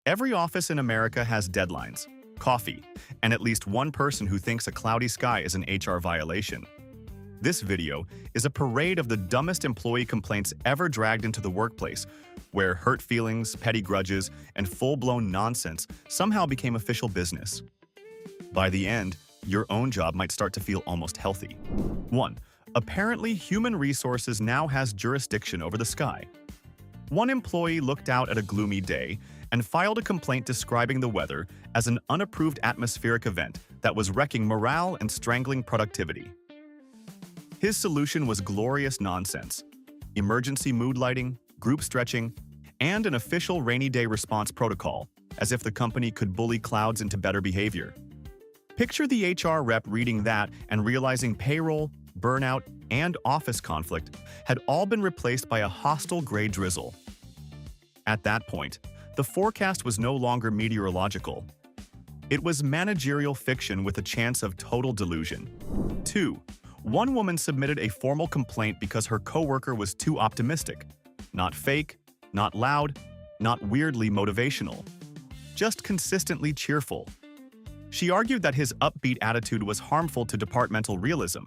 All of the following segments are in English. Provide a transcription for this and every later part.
Every office in America has deadlines, coffee, and at least one person who thinks a cloudy sky is an HR violation. This video is a parade of the dumbest employee complaints ever dragged into the workplace, where hurt feelings, petty grudges, and full-blown nonsense somehow became official business. By the end, your own job might start to feel almost healthy. 1. Apparently, human resources now has jurisdiction over the sky. One employee looked out at a gloomy day and filed a complaint describing the weather as an unapproved atmospheric event that was wrecking morale and strangling productivity. His solution was glorious nonsense: emergency mood lighting, group stretching, and an official rainy day response protocol, as if the company could bully clouds into better behavior. Picture the HR rep reading that and realizing payroll, burnout, and office conflict had all been replaced by a hostile gray drizzle. At that point, the forecast was no longer meteorological. It was managerial fiction with a chance of total delusion. 2. One woman submitted a formal complaint because her coworker was too optimistic. Not fake, not loud, not weirdly motivational. Just consistently cheerful. She argued that his upbeat attitude was harmful to departmental realism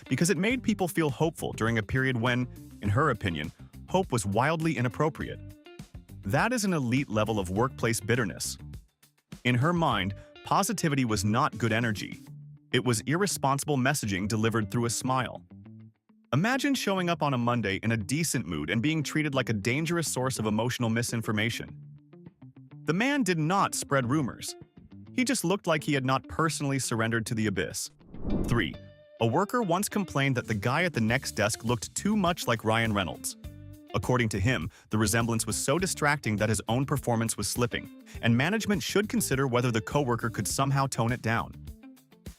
because it made people feel hopeful during a period when, in her opinion, hope was wildly inappropriate. That is an elite level of workplace bitterness. In her mind, positivity was not good energy. It was irresponsible messaging delivered through a smile. Imagine showing up on a Monday in a decent mood and being treated like a dangerous source of emotional misinformation. The man did not spread rumors. He just looked like he had not personally surrendered to the abyss. 3. A worker once complained that the guy at the next desk looked too much like Ryan Reynolds. According to him, the resemblance was so distracting that his own performance was slipping, and management should consider whether the coworker could somehow tone it down.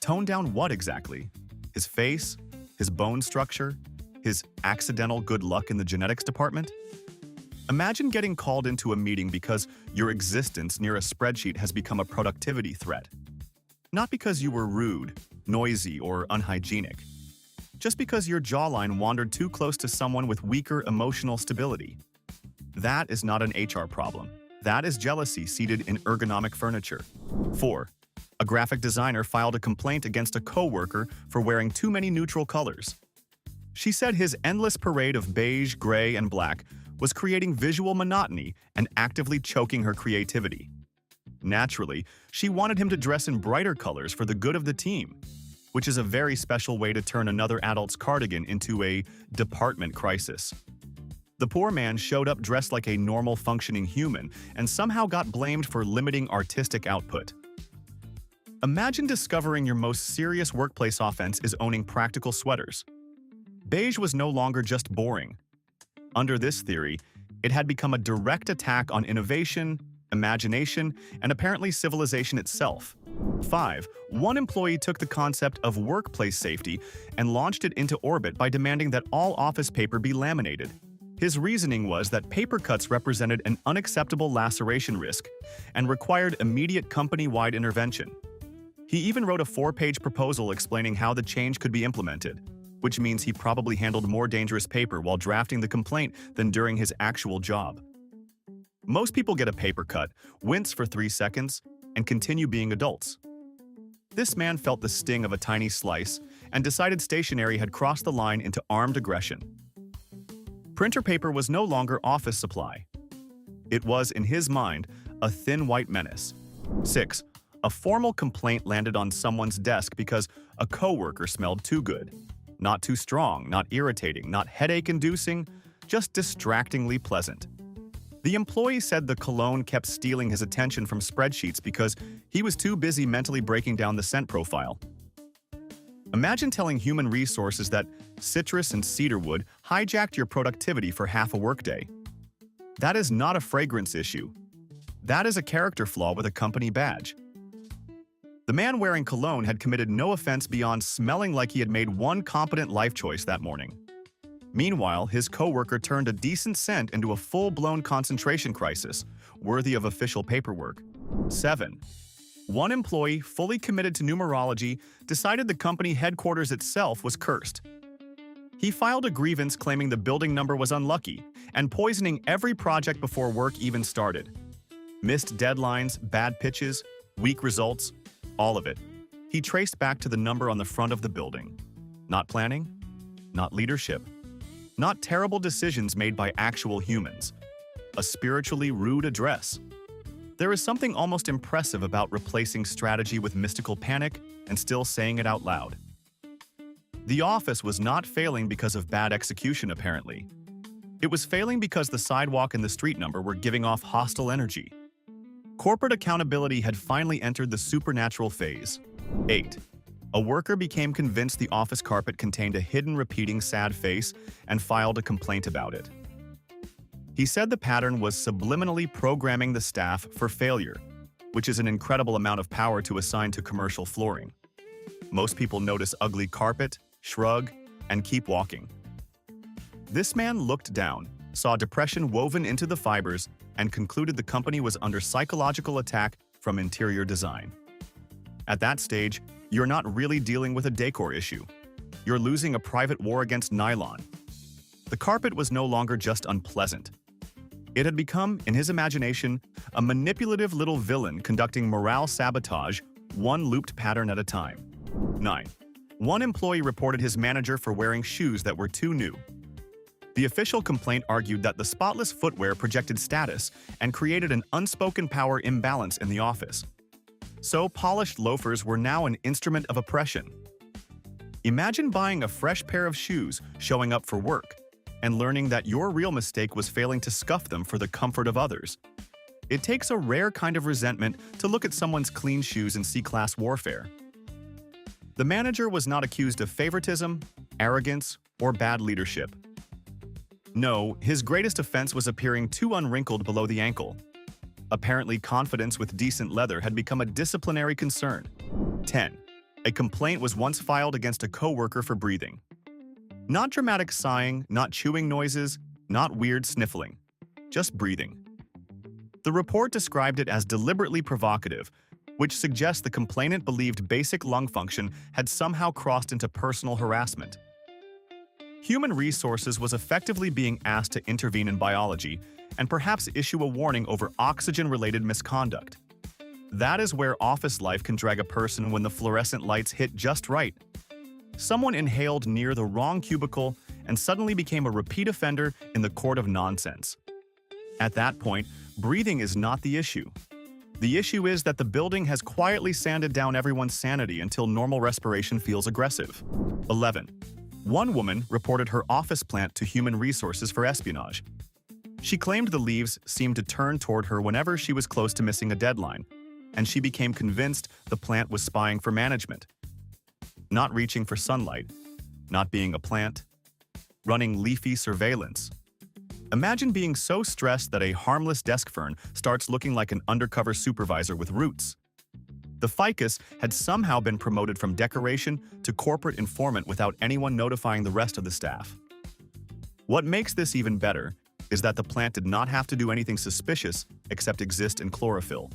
Tone down what exactly? His face? His bone structure? His accidental good luck in the genetics department? Imagine getting called into a meeting because your existence near a spreadsheet has become a productivity threat. Not because you were rude, noisy, or unhygienic. Just because your jawline wandered too close to someone with weaker emotional stability. That is not an HR problem. That is jealousy seated in ergonomic furniture. 4. A graphic designer filed a complaint against a coworker for wearing too many neutral colors. She said his endless parade of beige, gray, and black was creating visual monotony and actively choking her creativity. Naturally, she wanted him to dress in brighter colors for the good of the team, which is a very special way to turn another adult's cardigan into a department crisis. The poor man showed up dressed like a normal functioning human and somehow got blamed for limiting artistic output. Imagine discovering your most serious workplace offense is owning practical sweaters. Beige was no longer just boring. Under this theory, it had become a direct attack on innovation, imagination, and apparently civilization itself. 5. One employee took the concept of workplace safety and launched it into orbit by demanding that all office paper be laminated. His reasoning was that paper cuts represented an unacceptable laceration risk and required immediate company-wide intervention. He even wrote a 4-page proposal explaining how the change could be implemented, which means he probably handled more dangerous paper while drafting the complaint than during his actual job. Most people get a paper cut, wince for 3 seconds, and continue being adults. This man felt the sting of a tiny slice and decided stationery had crossed the line into armed aggression. Printer paper was no longer office supply. It was, in his mind, a thin white menace. 6. A formal complaint landed on someone's desk because a coworker smelled too good. Not too strong, not irritating, not headache-inducing, just distractingly pleasant. The employee said the cologne kept stealing his attention from spreadsheets because he was too busy mentally breaking down the scent profile. Imagine telling human resources that citrus and cedarwood hijacked your productivity for half a workday. That is not a fragrance issue. That is a character flaw with a company badge. The man wearing cologne had committed no offense beyond smelling like he had made one competent life choice that morning. Meanwhile, his coworker turned a decent scent into a full-blown concentration crisis, worthy of official paperwork. 7. One employee, fully committed to numerology, decided the company headquarters itself was cursed. He filed a grievance claiming the building number was unlucky and poisoning every project before work even started. Missed deadlines, bad pitches, weak results, all of it. He traced back to the number on the front of the building. Not planning, not leadership, not terrible decisions made by actual humans. A spiritually rude address. There is something almost impressive about replacing strategy with mystical panic and still saying it out loud. The office was not failing because of bad execution, apparently. It was failing because the sidewalk and the street number were giving off hostile energy. Corporate accountability had finally entered the supernatural phase. 8. A worker became convinced the office carpet contained a hidden repeating sad face and filed a complaint about it. He said the pattern was subliminally programming the staff for failure, which is an incredible amount of power to assign to commercial flooring. Most people notice ugly carpet, shrug, and keep walking. This man looked down, saw depression woven into the fibers, and concluded the company was under psychological attack from interior design. At that stage, you're not really dealing with a decor issue. You're losing a private war against nylon. The carpet was no longer just unpleasant. It had become, in his imagination, a manipulative little villain conducting morale sabotage, one looped pattern at a time. 9. One employee reported his manager for wearing shoes that were too new. The official complaint argued that the spotless footwear projected status and created an unspoken power imbalance in the office. So polished loafers were now an instrument of oppression. Imagine buying a fresh pair of shoes, showing up for work, and learning that your real mistake was failing to scuff them for the comfort of others. It takes a rare kind of resentment to look at someone's clean shoes and see class warfare. The manager was not accused of favoritism, arrogance, or bad leadership. No, his greatest offense was appearing too unwrinkled below the ankle. Apparently, confidence with decent leather had become a disciplinary concern. 10. A complaint was once filed against a coworker for breathing. Not dramatic sighing, not chewing noises, not weird sniffling. Just breathing. The report described it as deliberately provocative, which suggests the complainant believed basic lung function had somehow crossed into personal harassment. Human Resources was effectively being asked to intervene in biology and perhaps issue a warning over oxygen-related misconduct. That is where office life can drag a person when the fluorescent lights hit just right. Someone inhaled near the wrong cubicle and suddenly became a repeat offender in the court of nonsense. At that point, breathing is not the issue. The issue is that the building has quietly sanded down everyone's sanity until normal respiration feels aggressive. 11. One woman reported her office plant to Human Resources for espionage. She claimed the leaves seemed to turn toward her whenever she was close to missing a deadline, and she became convinced the plant was spying for management. Not reaching for sunlight, not being a plant, running leafy surveillance. Imagine being so stressed that a harmless desk fern starts looking like an undercover supervisor with roots. The ficus had somehow been promoted from decoration to corporate informant without anyone notifying the rest of the staff. What makes this even better is that the plant did not have to do anything suspicious except exist in chlorophyll.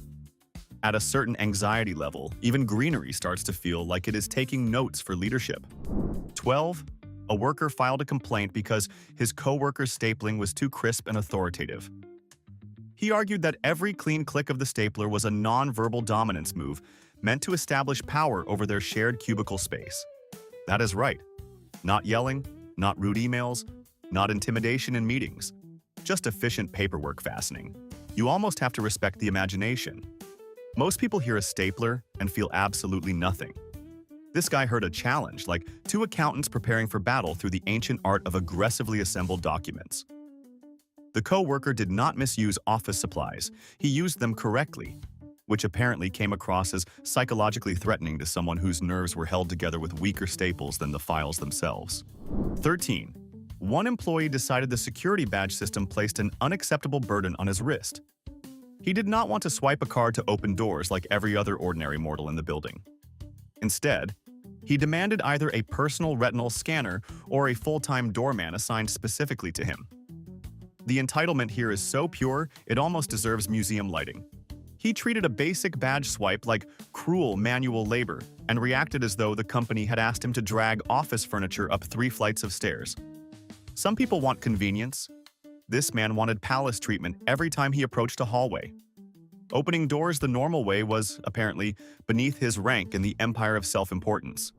At a certain anxiety level, even greenery starts to feel like it is taking notes for leadership. 12. A worker filed a complaint because his coworker's stapling was too crisp and authoritative. He argued that every clean click of the stapler was a non-verbal dominance move meant to establish power over their shared cubicle space. That is right. Not yelling, not rude emails, not intimidation in meetings. Just efficient paperwork fastening. You almost have to respect the imagination. Most people hear a stapler and feel absolutely nothing. This guy heard a challenge, like two accountants preparing for battle through the ancient art of aggressively assembled documents. The co-worker did not misuse office supplies. He used them correctly, which apparently came across as psychologically threatening to someone whose nerves were held together with weaker staples than the files themselves. 13. One employee decided the security badge system placed an unacceptable burden on his wrist. He did not want to swipe a card to open doors like every other ordinary mortal in the building. Instead, he demanded either a personal retinal scanner or a full-time doorman assigned specifically to him. The entitlement here is so pure, it almost deserves museum lighting. He treated a basic badge swipe like cruel manual labor and reacted as though the company had asked him to drag office furniture up 3 flights of stairs. Some people want convenience. This man wanted palace treatment every time he approached a hallway. Opening doors the normal way was, apparently, beneath his rank in the empire of self-importance.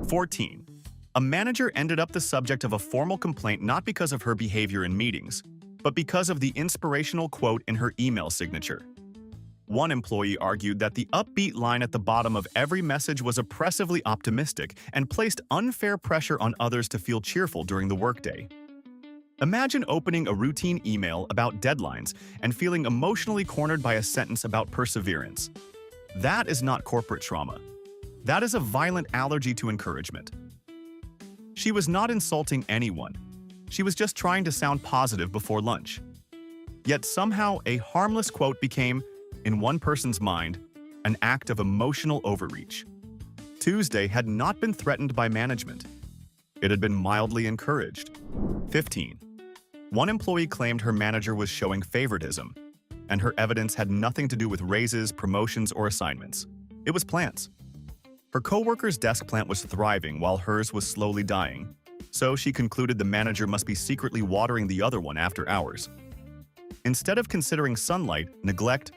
14. A manager ended up the subject of a formal complaint not because of her behavior in meetings, but because of the inspirational quote in her email signature. One employee argued that the upbeat line at the bottom of every message was oppressively optimistic and placed unfair pressure on others to feel cheerful during the workday. Imagine opening a routine email about deadlines and feeling emotionally cornered by a sentence about perseverance. That is not corporate trauma. That is a violent allergy to encouragement. She was not insulting anyone. She was just trying to sound positive before lunch. Yet somehow a harmless quote became, in one person's mind, an act of emotional overreach. Tuesday had not been threatened by management. It had been mildly encouraged. 15. One employee claimed her manager was showing favoritism, and her evidence had nothing to do with raises, promotions, or assignments. It was plants. Her coworker's desk plant was thriving while hers was slowly dying, so she concluded the manager must be secretly watering the other one after hours. Instead of considering sunlight, neglect,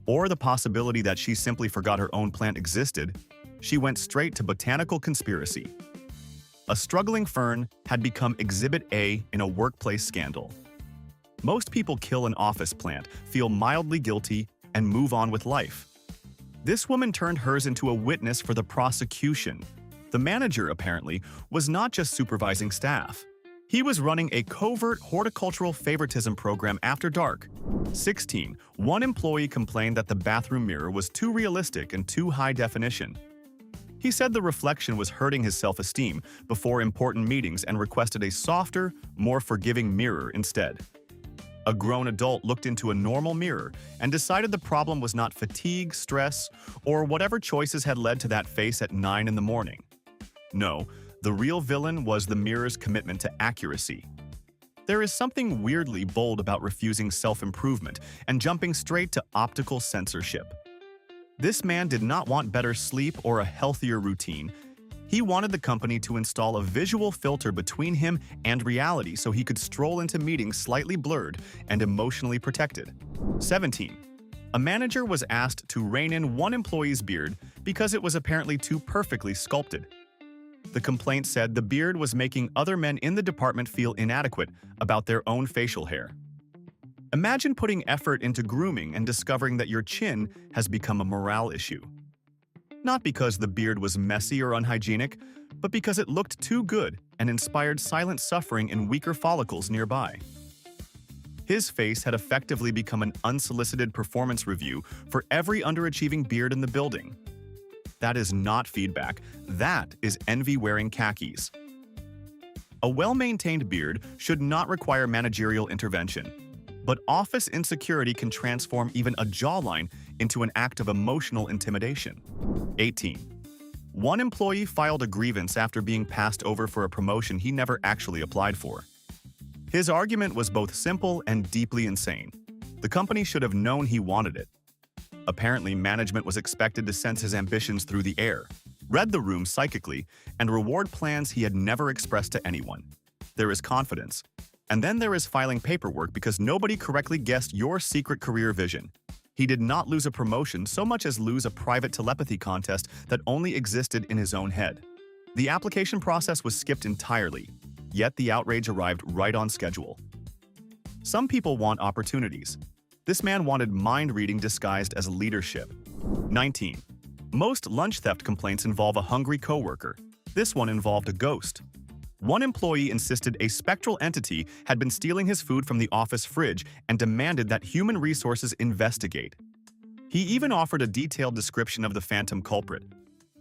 or the possibility that she simply forgot her own plant existed, she went straight to botanical conspiracy. A struggling fern had become Exhibit A in a workplace scandal. Most people kill an office plant, feel mildly guilty, and move on with life. This woman turned hers into a witness for the prosecution. The manager, apparently, was not just supervising staff. He was running a covert horticultural favoritism program after dark. 16. One employee complained that the bathroom mirror was too realistic and too high definition. He said the reflection was hurting his self-esteem before important meetings and requested a softer, more forgiving mirror instead. A grown adult looked into a normal mirror and decided the problem was not fatigue, stress, or whatever choices had led to that face at 9 in the morning. No, the real villain was the mirror's commitment to accuracy. There is something weirdly bold about refusing self-improvement and jumping straight to optical censorship. This man did not want better sleep or a healthier routine. He wanted the company to install a visual filter between him and reality so he could stroll into meetings slightly blurred and emotionally protected. 17. A manager was asked to rein in one employee's beard because it was apparently too perfectly sculpted. The complaint said the beard was making other men in the department feel inadequate about their own facial hair. Imagine putting effort into grooming and discovering that your chin has become a morale issue. Not because the beard was messy or unhygienic, but because it looked too good and inspired silent suffering in weaker follicles nearby. His face had effectively become an unsolicited performance review for every underachieving beard in the building. That is not feedback. That is envy wearing khakis. A well-maintained beard should not require managerial intervention, but office insecurity can transform even a jawline into an act of emotional intimidation. 18. One employee filed a grievance after being passed over for a promotion he never actually applied for. His argument was both simple and deeply insane. The company should have known he wanted it. Apparently, management was expected to sense his ambitions through the air, read the room psychically, and reward plans he had never expressed to anyone. There is confidence. And then there is filing paperwork because nobody correctly guessed your secret career vision. He did not lose a promotion so much as lose a private telepathy contest that only existed in his own head. The application process was skipped entirely, yet the outrage arrived right on schedule. Some people want opportunities. This man wanted mind-reading disguised as leadership. 19. Most lunch theft complaints involve a hungry coworker. This one involved a ghost. One employee insisted a spectral entity had been stealing his food from the office fridge and demanded that human resources investigate. He even offered a detailed description of the phantom culprit,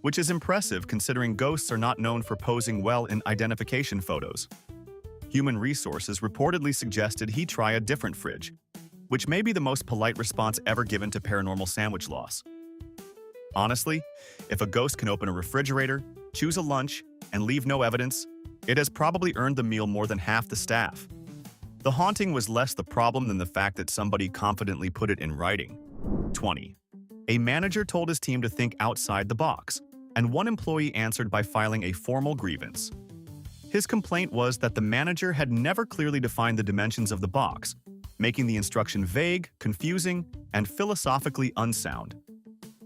which is impressive considering ghosts are not known for posing well in identification photos. Human resources reportedly suggested he try a different fridge, which may be the most polite response ever given to paranormal sandwich loss. Honestly, if a ghost can open a refrigerator, choose a lunch, and leave no evidence, it has probably earned the meal more than half the staff. The haunting was less the problem than the fact that somebody confidently put it in writing. 20. A manager told his team to think outside the box, and one employee answered by filing a formal grievance. His complaint was that the manager had never clearly defined the dimensions of the box, making the instruction vague, confusing, and philosophically unsound.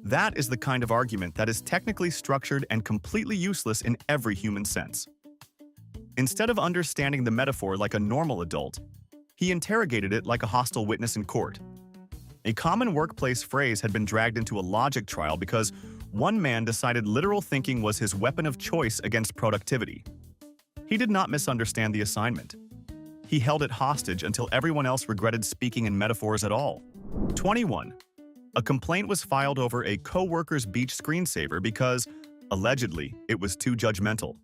That is the kind of argument that is technically structured and completely useless in every human sense. Instead of understanding the metaphor like a normal adult, he interrogated it like a hostile witness in court. A common workplace phrase had been dragged into a logic trial because one man decided literal thinking was his weapon of choice against productivity. He did not misunderstand the assignment. He held it hostage until everyone else regretted speaking in metaphors at all. 21. A complaint was filed over a co-worker's beach screensaver because, allegedly, it was too judgmental.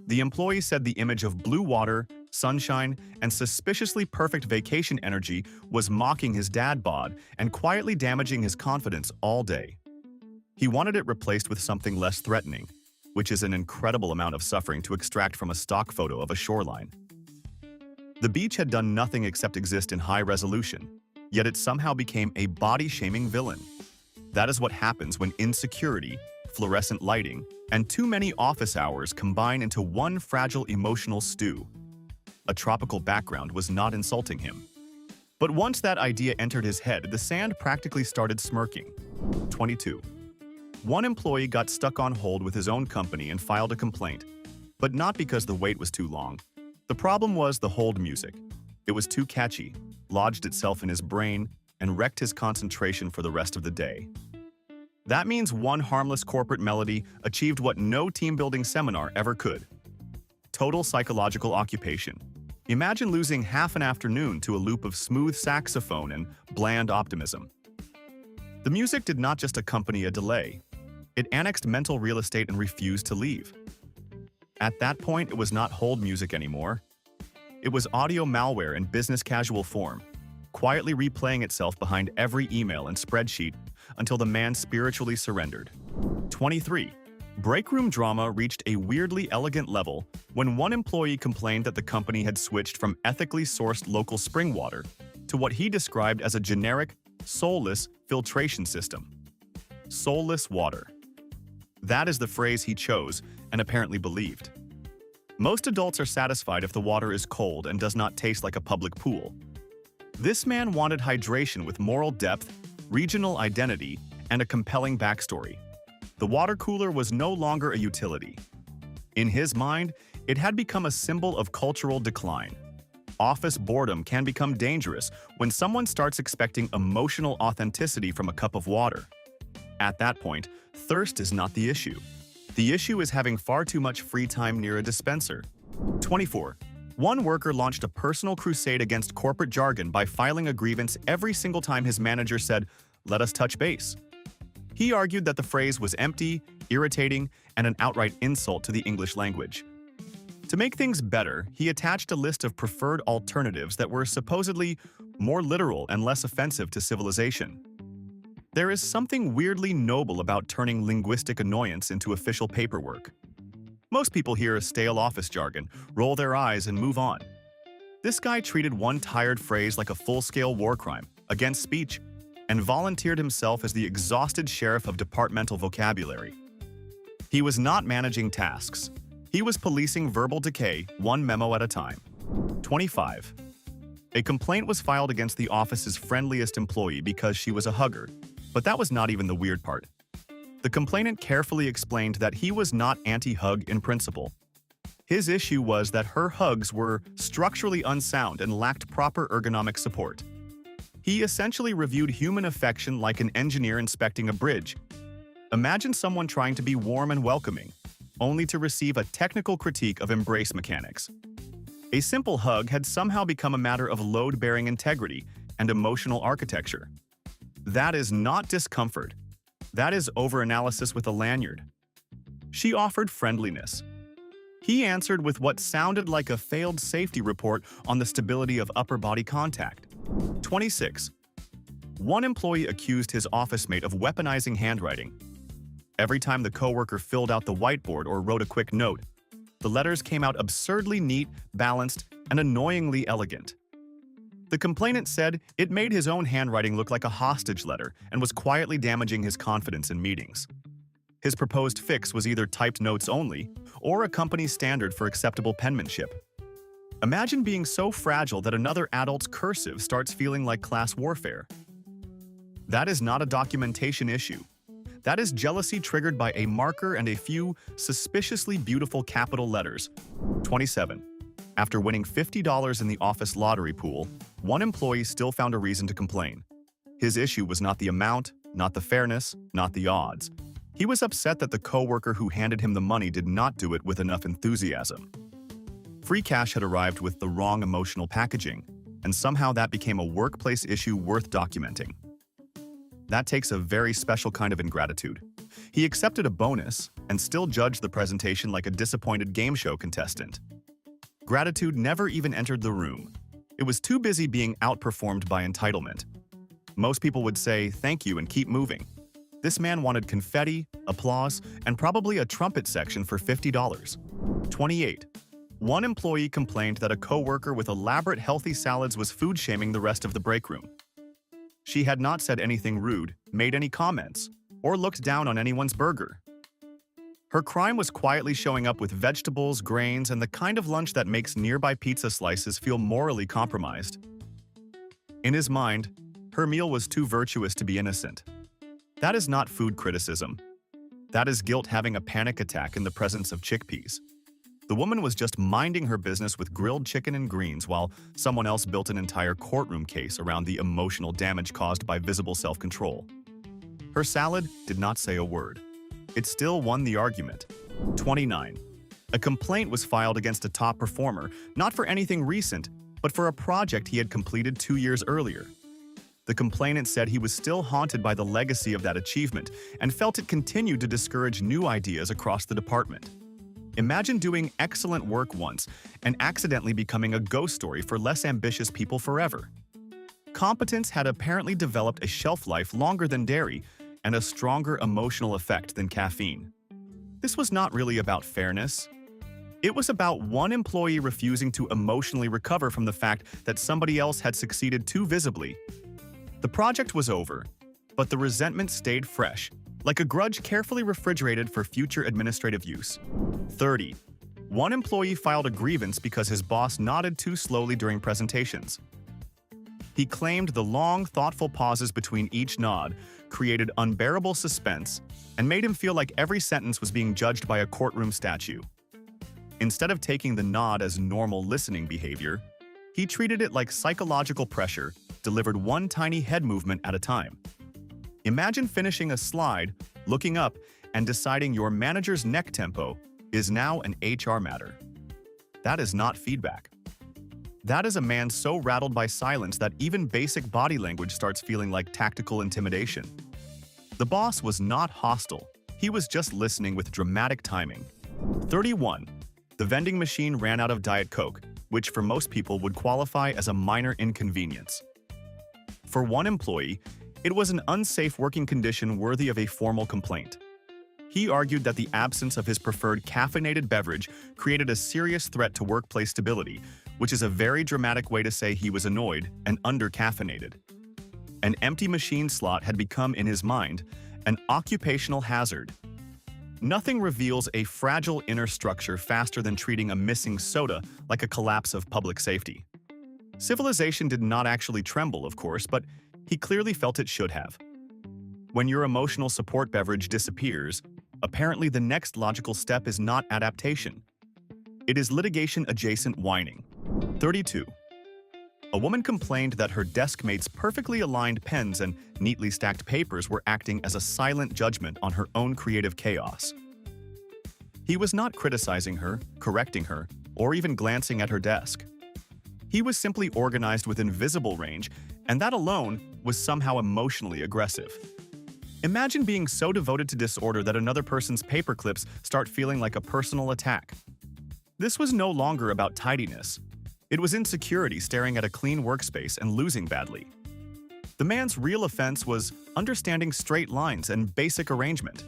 The employee said the image of blue water, sunshine, and suspiciously perfect vacation energy was mocking his dad bod and quietly damaging his confidence all day. He wanted it replaced with something less threatening, which is an incredible amount of suffering to extract from a stock photo of a shoreline. The beach had done nothing except exist in high resolution, yet it somehow became a body-shaming villain. That is what happens when insecurity, fluorescent lighting, and too many office hours combine into one fragile emotional stew. A tropical background was not insulting him. But once that idea entered his head, the sand practically started smirking. 22. One employee got stuck on hold with his own company and filed a complaint, but not because the wait was too long. The problem was the hold music. It was too catchy, lodged itself in his brain, and wrecked his concentration for the rest of the day. That means one harmless corporate melody achieved what no team-building seminar ever could. Total psychological occupation. Imagine losing half an afternoon to a loop of smooth saxophone and bland optimism. The music did not just accompany a delay. It annexed mental real estate and refused to leave. At that point, it was not hold music anymore. It was audio malware in business casual form, quietly replaying itself behind every email and spreadsheet until the man spiritually surrendered. 23. Break room drama reached a weirdly elegant level when one employee complained that the company had switched from ethically sourced local spring water to what he described as a generic, soulless filtration system. Soulless water. That is the phrase he chose and apparently believed. Most adults are satisfied if the water is cold and does not taste like a public pool. This man wanted hydration with moral depth, regional identity, and a compelling backstory. The water cooler was no longer a utility. In his mind, it had become a symbol of cultural decline. Office boredom can become dangerous when someone starts expecting emotional authenticity from a cup of water. At that point, thirst is not the issue. The issue is having far too much free time near a dispenser. 24. One worker launched a personal crusade against corporate jargon by filing a grievance every single time his manager said, "Let us touch base." He argued that the phrase was empty, irritating, and an outright insult to the English language. To make things better, he attached a list of preferred alternatives that were supposedly more literal and less offensive to civilization. There is something weirdly noble about turning linguistic annoyance into official paperwork. Most people hear a stale office jargon, roll their eyes, and move on. This guy treated one tired phrase like a full-scale war crime against speech and volunteered himself as the exhausted sheriff of departmental vocabulary. He was not managing tasks. He was policing verbal decay, one memo at a time. 25. A complaint was filed against the office's friendliest employee because she was a hugger, but that was not even the weird part. The complainant carefully explained that he was not anti-hug in principle. His issue was that her hugs were structurally unsound and lacked proper ergonomic support. He essentially reviewed human affection like an engineer inspecting a bridge. Imagine someone trying to be warm and welcoming, only to receive a technical critique of embrace mechanics. A simple hug had somehow become a matter of load-bearing integrity and emotional architecture. That is not discomfort. That is overanalysis with a lanyard. She offered friendliness. He answered with what sounded like a failed safety report on the stability of upper body contact. 26. One employee accused his office mate of weaponizing handwriting. Every time the coworker filled out the whiteboard or wrote a quick note, the letters came out absurdly neat, balanced, and annoyingly elegant. The complainant said it made his own handwriting look like a hostage letter and was quietly damaging his confidence in meetings. His proposed fix was either typed notes only or a company standard for acceptable penmanship. Imagine being so fragile that another adult's cursive starts feeling like class warfare. That is not a documentation issue. That is jealousy triggered by a marker and a few suspiciously beautiful capital letters. 27. After winning $50 in the office lottery pool, one employee still found a reason to complain. His issue was not the amount, not the fairness, not the odds. He was upset that the coworker who handed him the money did not do it with enough enthusiasm. Free cash had arrived with the wrong emotional packaging, and somehow that became a workplace issue worth documenting. That takes a very special kind of ingratitude. He accepted a bonus and still judged the presentation like a disappointed game show contestant. Gratitude never even entered the room. It was too busy being outperformed by entitlement. Most people would say thank you and keep moving. This man wanted confetti, applause, and probably a trumpet section for $50. 28. One employee complained that a coworker with elaborate healthy salads was food-shaming the rest of the break room. She had not said anything rude, made any comments, or looked down on anyone's burger. Her crime was quietly showing up with vegetables, grains, and the kind of lunch that makes nearby pizza slices feel morally compromised. In his mind, her meal was too virtuous to be innocent. That is not food criticism. That is guilt having a panic attack in the presence of chickpeas. The woman was just minding her business with grilled chicken and greens while someone else built an entire courtroom case around the emotional damage caused by visible self-control. Her salad did not say a word. It still won the argument. 29. A complaint was filed against a top performer, not for anything recent, but for a project he had completed 2 years earlier. The complainant said he was still haunted by the legacy of that achievement and felt it continued to discourage new ideas across the department. Imagine doing excellent work once and accidentally becoming a ghost story for less ambitious people forever. Competence had apparently developed a shelf life longer than dairy and a stronger emotional effect than caffeine. This was not really about fairness. It was about one employee refusing to emotionally recover from the fact that somebody else had succeeded too visibly. The project was over, but the resentment stayed fresh, like a grudge carefully refrigerated for future administrative use. 30. One employee filed a grievance because his boss nodded too slowly during presentations. He claimed the long, thoughtful pauses between each nod created unbearable suspense and made him feel like every sentence was being judged by a courtroom statue. Instead of taking the nod as normal listening behavior, he treated it like psychological pressure, delivered one tiny head movement at a time. Imagine finishing a slide, looking up, and deciding your manager's neck tempo is now an HR matter. That is not feedback. That is a man so rattled by silence that even basic body language starts feeling like tactical intimidation. The boss was not hostile. He was just listening with dramatic timing. 31. The vending machine ran out of Diet Coke, which for most people would qualify as a minor inconvenience. For one employee, it was an unsafe working condition worthy of a formal complaint. He argued that the absence of his preferred caffeinated beverage created a serious threat to workplace stability, which is a very dramatic way to say he was annoyed and under-caffeinated. An empty machine slot had become, in his mind, an occupational hazard. Nothing reveals a fragile inner structure faster than treating a missing soda like a collapse of public safety. Civilization did not actually tremble, of course, but he clearly felt it should have. When your emotional support beverage disappears, apparently the next logical step is not adaptation. It is litigation-adjacent whining. 32. A woman complained that her desk mate's perfectly aligned pens and neatly stacked papers were acting as a silent judgment on her own creative chaos. He was not criticizing her, correcting her, or even glancing at her desk. He was simply organized within visible range, and that alone was somehow emotionally aggressive. Imagine being so devoted to disorder that another person's paperclips start feeling like a personal attack. This was no longer about tidiness. It was insecurity staring at a clean workspace and losing badly. The man's real offense was understanding straight lines and basic arrangement.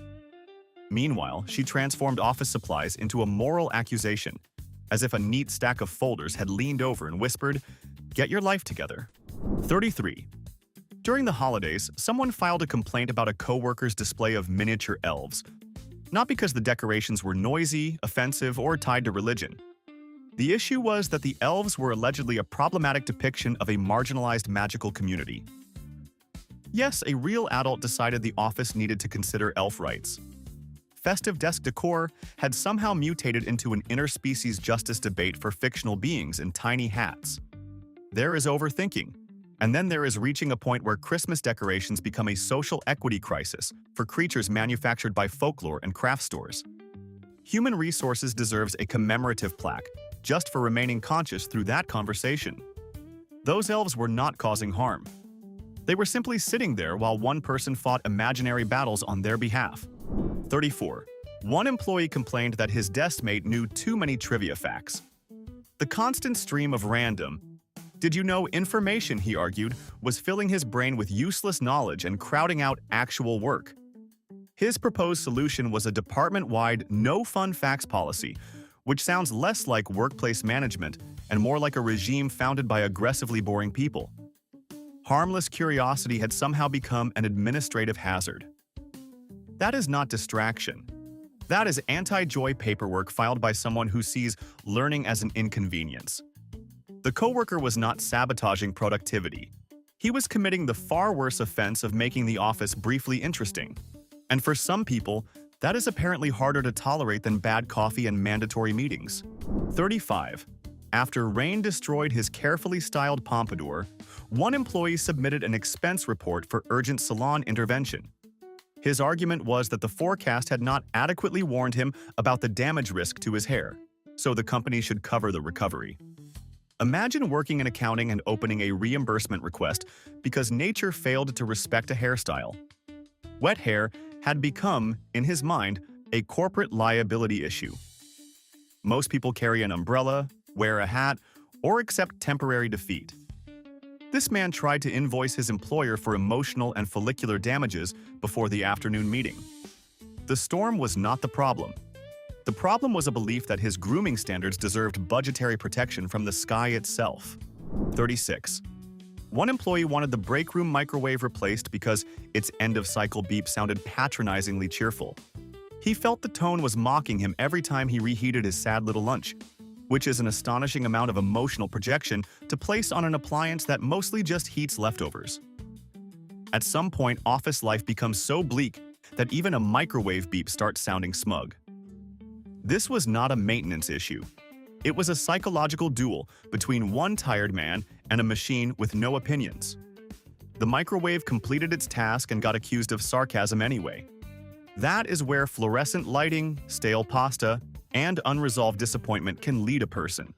Meanwhile, she transformed office supplies into a moral accusation, as if a neat stack of folders had leaned over and whispered, "Get your life together." 33. During the holidays, someone filed a complaint about a coworker's display of miniature elves, not because the decorations were noisy, offensive, or tied to religion. The issue was that the elves were allegedly a problematic depiction of a marginalized magical community. Yes, a real adult decided the office needed to consider elf rights. Festive desk decor had somehow mutated into an interspecies justice debate for fictional beings in tiny hats. There is overthinking, and then there is reaching a point where Christmas decorations become a social equity crisis for creatures manufactured by folklore and craft stores. Human Resources deserves a commemorative plaque just for remaining conscious through that conversation. Those elves were not causing harm. They were simply sitting there while one person fought imaginary battles on their behalf. 34. One employee complained that his deskmate knew too many trivia facts. The constant stream of random, "Did you know" information, he argued, was filling his brain with useless knowledge and crowding out actual work. His proposed solution was a department-wide no fun facts policy, which sounds less like workplace management and more like a regime founded by aggressively boring people. Harmless curiosity had somehow become an administrative hazard. That is not distraction. That is anti-joy paperwork filed by someone who sees learning as an inconvenience. The coworker was not sabotaging productivity. He was committing the far worse offense of making the office briefly interesting. And for some people, that is apparently harder to tolerate than bad coffee and mandatory meetings. 35. After rain destroyed his carefully styled pompadour, one employee submitted an expense report for urgent salon intervention. His argument was that the forecast had not adequately warned him about the damage risk to his hair, so the company should cover the recovery. Imagine working in accounting and opening a reimbursement request because nature failed to respect a hairstyle. Wet hair had become, in his mind, a corporate liability issue. Most people carry an umbrella, wear a hat, or accept temporary defeat. This man tried to invoice his employer for emotional and follicular damages before the afternoon meeting. The storm was not the problem. The problem was a belief that his grooming standards deserved budgetary protection from the sky itself. 36. One employee wanted the break room microwave replaced because its end-of-cycle beep sounded patronizingly cheerful. He felt the tone was mocking him every time he reheated his sad little lunch, which is an astonishing amount of emotional projection to place on an appliance that mostly just heats leftovers. At some point, office life becomes so bleak that even a microwave beep starts sounding smug. This was not a maintenance issue. It was a psychological duel between one tired man and a machine with no opinions. The microwave completed its task and got accused of sarcasm anyway. That is where fluorescent lighting, stale pasta, and unresolved disappointment can lead a person.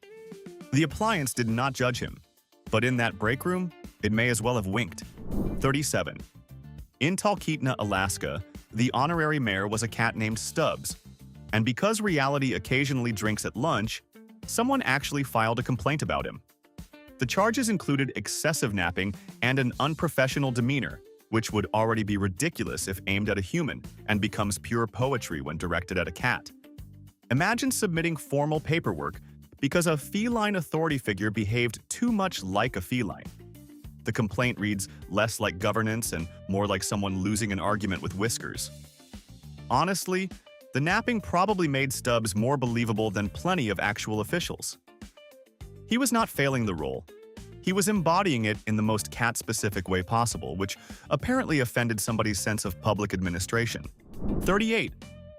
The appliance did not judge him, but in that break room, it may as well have winked. 37. In Talkeetna, Alaska, the honorary mayor was a cat named Stubbs, and because reality occasionally drinks at lunch, someone actually filed a complaint about him. The charges included excessive napping and an unprofessional demeanor, which would already be ridiculous if aimed at a human and becomes pure poetry when directed at a cat. Imagine submitting formal paperwork because a feline authority figure behaved too much like a feline. The complaint reads less like governance and more like someone losing an argument with whiskers. Honestly, the napping probably made Stubbs more believable than plenty of actual officials. He was not failing the role. He was embodying it in the most cat-specific way possible, which apparently offended somebody's sense of public administration. 38.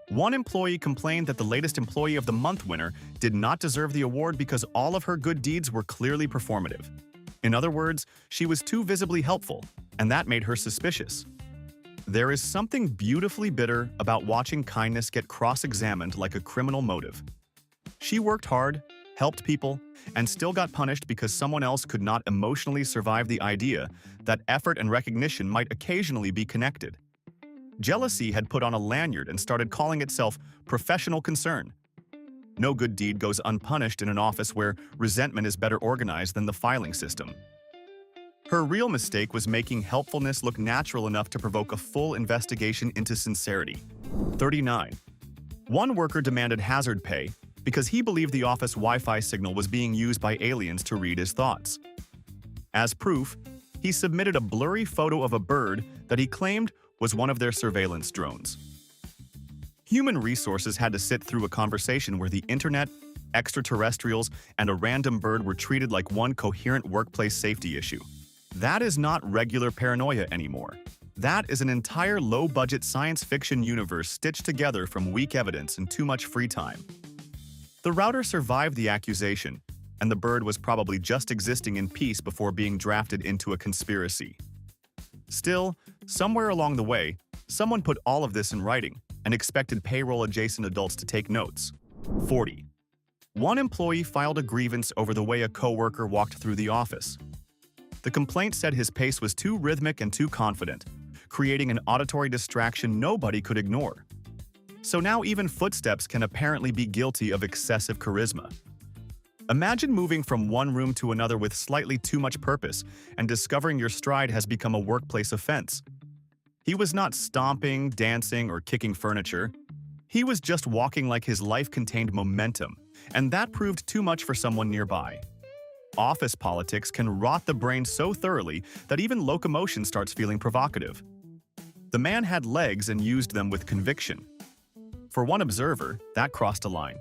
One employee complained that the latest Employee of the Month winner did not deserve the award because all of her good deeds were clearly performative. In other words, she was too visibly helpful, and that made her suspicious. There is something beautifully bitter about watching kindness get cross-examined like a criminal motive. She worked hard, helped people, and still got punished because someone else could not emotionally survive the idea that effort and recognition might occasionally be connected. Jealousy had put on a lanyard and started calling itself professional concern. No good deed goes unpunished in an office where resentment is better organized than the filing system. Her real mistake was making helpfulness look natural enough to provoke a full investigation into sincerity. 39. One worker demanded hazard pay because he believed the office Wi-Fi signal was being used by aliens to read his thoughts. As proof, he submitted a blurry photo of a bird that he claimed was one of their surveillance drones. Human resources had to sit through a conversation where the internet, extraterrestrials, and a random bird were treated like one coherent workplace safety issue. That is not regular paranoia anymore. That is an entire low-budget science fiction universe stitched together from weak evidence and too much free time. The router survived the accusation, and the bird was probably just existing in peace before being drafted into a conspiracy. Still, somewhere along the way, someone put all of this in writing and expected payroll-adjacent adults to take notes. 40. One employee filed a grievance over the way a coworker walked through the office. The complaint said his pace was too rhythmic and too confident, creating an auditory distraction nobody could ignore. So now even footsteps can apparently be guilty of excessive charisma. Imagine moving from one room to another with slightly too much purpose and discovering your stride has become a workplace offense. He was not stomping, dancing, or kicking furniture. He was just walking like his life contained momentum, and that proved too much for someone nearby. Office politics can rot the brain so thoroughly that even locomotion starts feeling provocative. The man had legs and used them with conviction. For one observer, that crossed a line.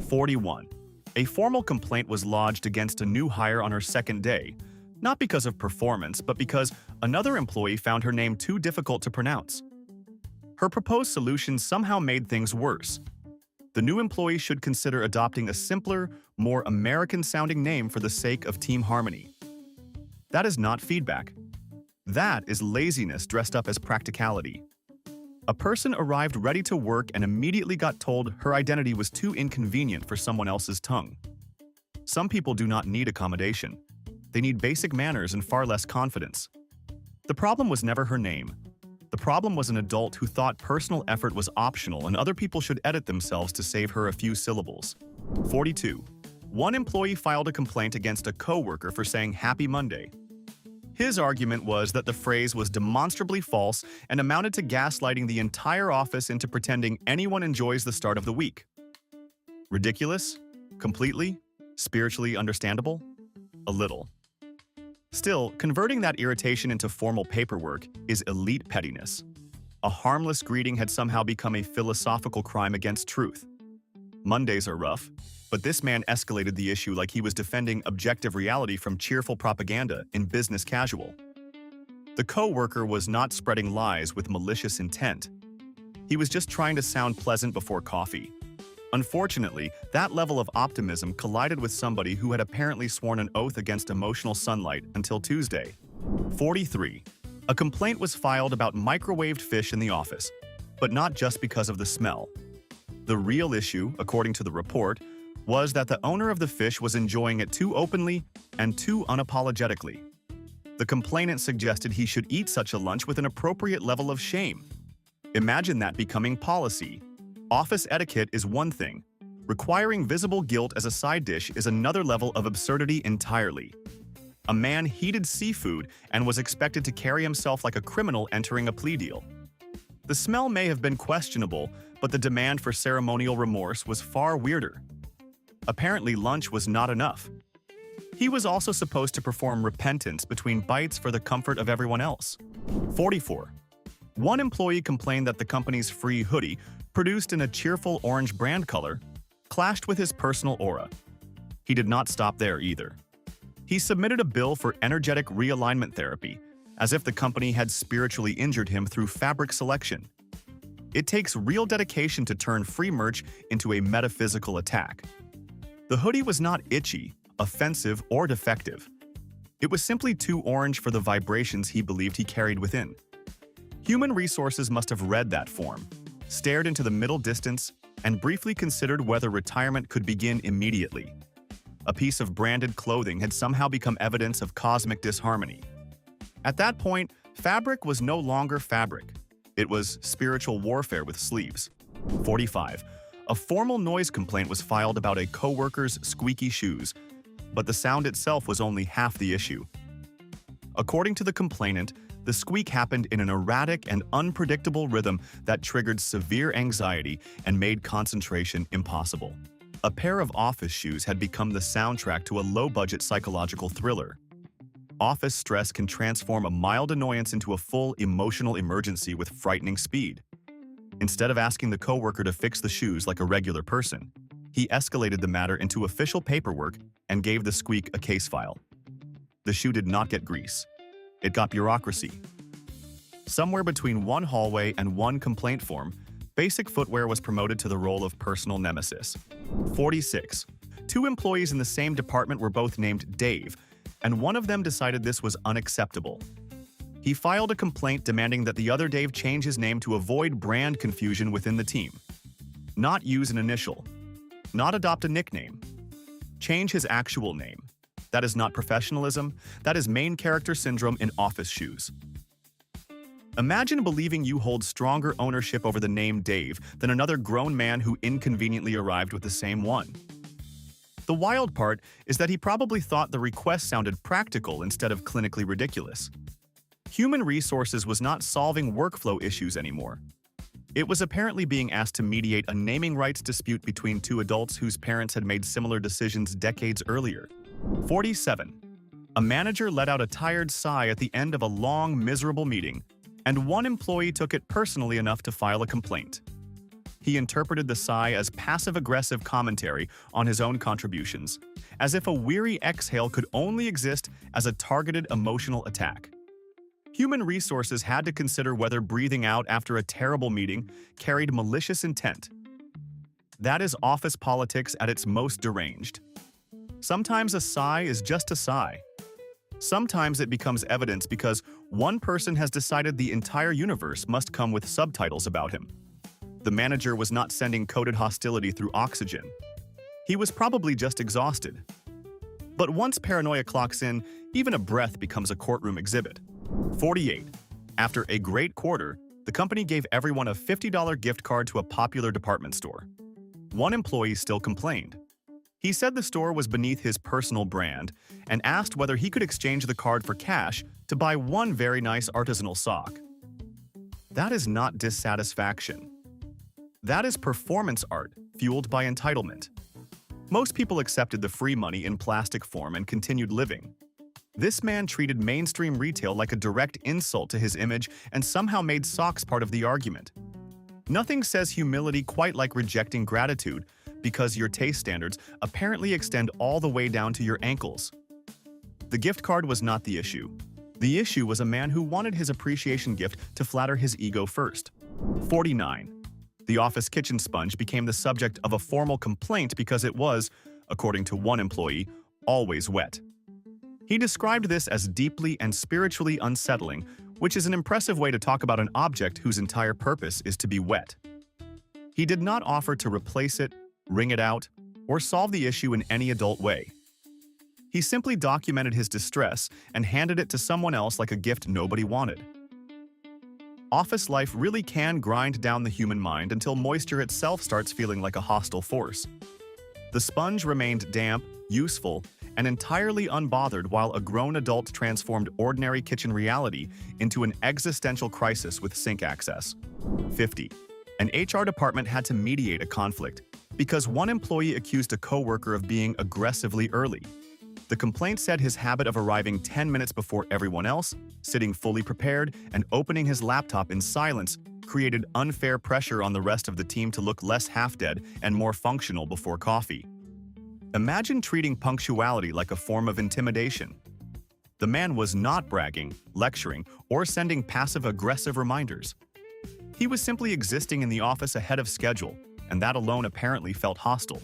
41. A formal complaint was lodged against a new hire on her second day, not because of performance, but because another employee found her name too difficult to pronounce. Her proposed solution somehow made things worse. The new employee should consider adopting a simpler, more American-sounding name for the sake of team harmony. That is not feedback. That is laziness dressed up as practicality. A person arrived ready to work and immediately got told her identity was too inconvenient for someone else's tongue. Some people do not need accommodation. They need basic manners and far less confidence. The problem was never her name. The problem was an adult who thought personal effort was optional and other people should edit themselves to save her a few syllables. 42. One employee filed a complaint against a coworker for saying Happy Monday. His argument was that the phrase was demonstrably false and amounted to gaslighting the entire office into pretending anyone enjoys the start of the week. Ridiculous? Completely? Spiritually understandable? A little. Still, converting that irritation into formal paperwork is elite pettiness. A harmless greeting had somehow become a philosophical crime against truth. Mondays are rough, but this man escalated the issue like he was defending objective reality from cheerful propaganda in business casual. The co-worker was not spreading lies with malicious intent. He was just trying to sound pleasant before coffee. Unfortunately, that level of optimism collided with somebody who had apparently sworn an oath against emotional sunlight until Tuesday. 43. A complaint was filed about microwaved fish in the office, but not just because of the smell. The real issue, according to the report, was that the owner of the fish was enjoying it too openly and too unapologetically. The complainant suggested he should eat such a lunch with an appropriate level of shame. Imagine that becoming policy. Office etiquette is one thing. Requiring visible guilt as a side dish is another level of absurdity entirely. A man heated seafood and was expected to carry himself like a criminal entering a plea deal. The smell may have been questionable, but the demand for ceremonial remorse was far weirder. Apparently, lunch was not enough. He was also supposed to perform repentance between bites for the comfort of everyone else. 44. One employee complained that the company's free hoodie, produced in a cheerful orange brand color, clashed with his personal aura. He did not stop there either. He submitted a bill for energetic realignment therapy, as if the company had spiritually injured him through fabric selection. It takes real dedication to turn free merch into a metaphysical attack. The hoodie was not itchy, offensive, or defective. It was simply too orange for the vibrations he believed he carried within. Human resources must have read that form, stared into the middle distance, and briefly considered whether retirement could begin immediately. A piece of branded clothing had somehow become evidence of cosmic disharmony. At that point, fabric was no longer fabric. It was spiritual warfare with sleeves. 45. A formal noise complaint was filed about a coworker's squeaky shoes, but the sound itself was only half the issue. According to the complainant, the squeak happened in an erratic and unpredictable rhythm that triggered severe anxiety and made concentration impossible. A pair of office shoes had become the soundtrack to a low-budget psychological thriller. Office stress can transform a mild annoyance into a full emotional emergency with frightening speed. Instead of asking the coworker to fix the shoes like a regular person, he escalated the matter into official paperwork and gave the squeak a case file. The shoe did not get grease. It got bureaucracy. Somewhere between one hallway and one complaint form, basic footwear was promoted to the role of personal nemesis. 46. Two employees in the same department were both named Dave, and one of them decided this was unacceptable. He filed a complaint demanding that the other Dave change his name to avoid brand confusion within the team. Not use an initial. Not adopt a nickname. Change his actual name. That is not professionalism, that is main character syndrome in office shoes. Imagine believing you hold stronger ownership over the name Dave than another grown man who inconveniently arrived with the same one. The wild part is that he probably thought the request sounded practical instead of clinically ridiculous. Human resources was not solving workflow issues anymore. It was apparently being asked to mediate a naming rights dispute between two adults whose parents had made similar decisions decades earlier. 47. A manager let out a tired sigh at the end of a long, miserable meeting, and one employee took it personally enough to file a complaint. He interpreted the sigh as passive-aggressive commentary on his own contributions, as if a weary exhale could only exist as a targeted emotional attack. Human resources had to consider whether breathing out after a terrible meeting carried malicious intent. That is office politics at its most deranged. Sometimes a sigh is just a sigh. Sometimes it becomes evidence because one person has decided the entire universe must come with subtitles about him. The manager was not sending coded hostility through oxygen. He was probably just exhausted. But once paranoia clocks in, even a breath becomes a courtroom exhibit. 48. After a great quarter, the company gave everyone a $50 gift card to a popular department store. One employee still complained. He said the store was beneath his personal brand and asked whether he could exchange the card for cash to buy one very nice artisanal sock. That is not dissatisfaction. That is performance art fueled by entitlement. Most people accepted the free money in plastic form and continued living. This man treated mainstream retail like a direct insult to his image and somehow made socks part of the argument. Nothing says humility quite like rejecting gratitude, because your taste standards apparently extend all the way down to your ankles. The gift card was not the issue. The issue was a man who wanted his appreciation gift to flatter his ego first. 49. The office kitchen sponge became the subject of a formal complaint because it was, according to one employee, always wet. He described this as deeply and spiritually unsettling, which is an impressive way to talk about an object whose entire purpose is to be wet. He did not offer to replace it, wring it out, or solve the issue in any adult way. He simply documented his distress and handed it to someone else like a gift nobody wanted. Office life really can grind down the human mind until moisture itself starts feeling like a hostile force. The sponge remained damp, useful, and entirely unbothered while a grown adult transformed ordinary kitchen reality into an existential crisis with sink access. 50. An HR department had to mediate a conflict because one employee accused a coworker of being aggressively early. The complaint said his habit of arriving 10 minutes before everyone else, sitting fully prepared, and opening his laptop in silence created unfair pressure on the rest of the team to look less half-dead and more functional before coffee. Imagine treating punctuality like a form of intimidation. The man was not bragging, lecturing, or sending passive-aggressive reminders. He was simply existing in the office ahead of schedule, and that alone apparently felt hostile.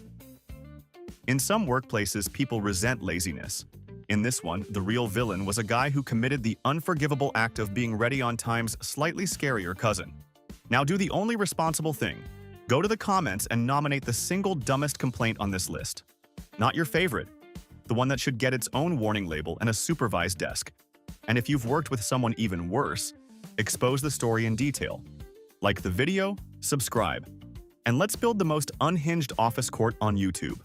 In some workplaces, people resent laziness. In this one, the real villain was a guy who committed the unforgivable act of being ready on time's slightly scarier cousin. Now do the only responsible thing. Go to the comments and nominate the single dumbest complaint on this list. Not your favorite, the one that should get its own warning label and a supervised desk. And if you've worked with someone even worse, expose the story in detail. Like the video, subscribe, and let's build the most unhinged office court on YouTube.